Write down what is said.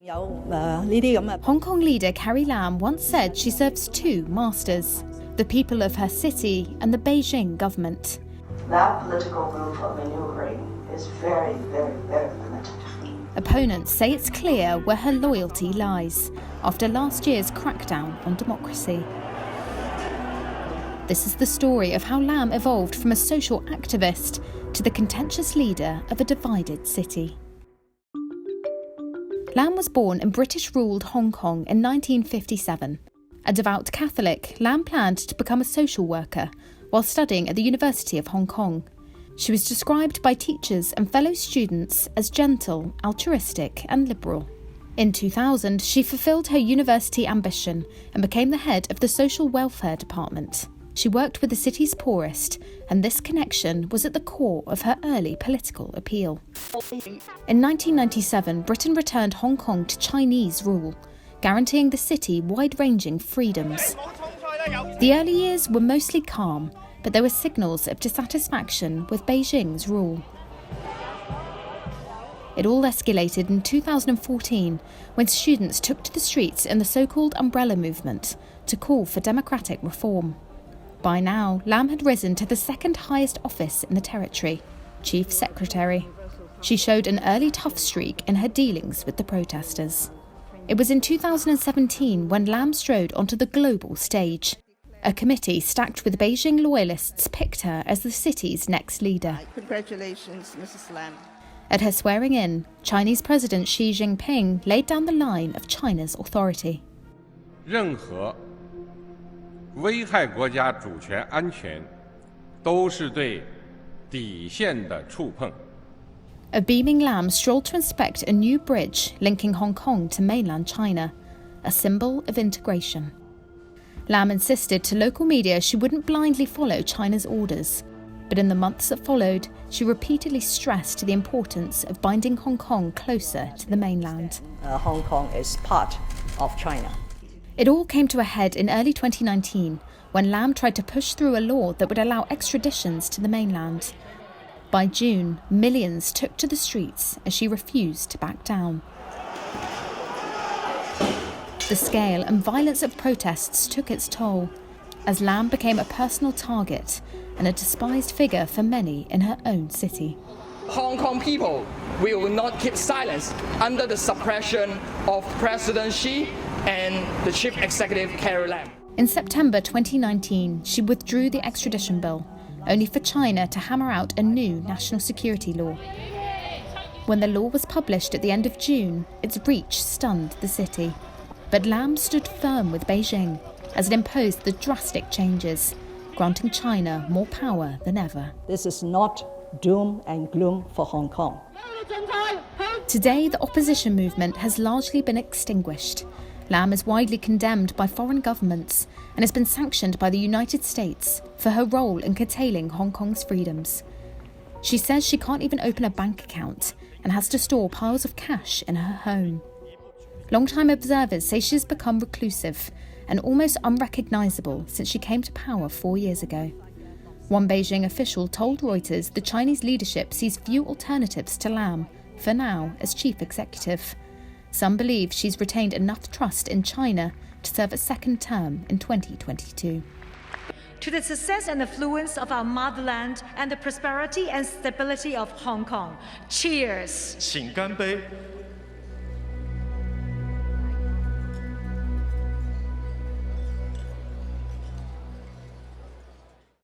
Hong Kong leader Carrie Lam once said she serves two masters, the people of her city and the Beijing government. That political room for maneuvering is very, very, very limited. Opponents say it's clear where her loyalty lies after last year's crackdown on democracy. This is the story of how Lam evolved from a social activist to the contentious leader of a divided city. Lam was born in British-ruled Hong Kong in 1957. A devout Catholic, Lam planned to become a social worker while studying at the University of Hong Kong. She was described by teachers and fellow students as gentle, altruistic and liberal. In 2000, she fulfilled her university ambition and became the head of the Social Welfare Department. She worked with the city's poorest, and this connection was at the core of her early political appeal. In 1997, Britain returned Hong Kong to Chinese rule, guaranteeing the city wide-ranging freedoms. The early years were mostly calm, but there were signals of dissatisfaction with Beijing's rule. It all escalated in 2014 when students took to the streets in the so-called umbrella movement to call for democratic reform. By now, Lam had risen to the second highest office in the territory, Chief Secretary. She showed an early tough streak in her dealings with the protesters. It was in 2017 when Lam strode onto the global stage. A committee stacked with Beijing loyalists picked her as the city's next leader. Congratulations, Mrs. Lam. At her swearing-in, Chinese President Xi Jinping laid down the line of China's authority. 任何危害国家主权安全都是对底线的触碰。 A beaming Lam strolled to inspect a new bridge linking Hong Kong to mainland China, a symbol of integration. Lam insisted to local media she wouldn't blindly follow China's orders, but in the months that followed, she repeatedly stressed the importance of binding Hong Kong closer to the mainland. Hong Kong is part of China. It all came to a head in early 2019 when Lam tried to push through a law that would allow extraditions to the mainland. By June, millions took to the streets as she refused to back down. The scale and violence of protests took its toll, as Lam became a personal target and a despised figure for many in her own city. Hong Kong people will not keep silence under the suppression of President Xi and the Chief Executive Carrie Lam. In September 2019, she withdrew the extradition bill, only for China to hammer out a new national security law. When the law was published at the end of June, its reach stunned the city. But Lam stood firm with Beijing as it imposed the drastic changes, granting China more power than ever. This is not doom and gloom for Hong Kong. Today, the opposition movement has largely been extinguished. Lam is widely condemned by foreign governments and has been sanctioned by the United States for her role in curtailing Hong Kong's freedoms. She says she can't even open a bank account and has to store piles of cash in her home. Long-time observers say she has become reclusive and almost unrecognisable since she came to power 4 years ago. One Beijing official told Reuters the Chinese leadership sees few alternatives to Lam, for now, as chief executive. Some believe she's retained enough trust in China to serve a second term in 2022. To the success and affluence of our motherland and the prosperity and stability of Hong Kong. Cheers! 请干杯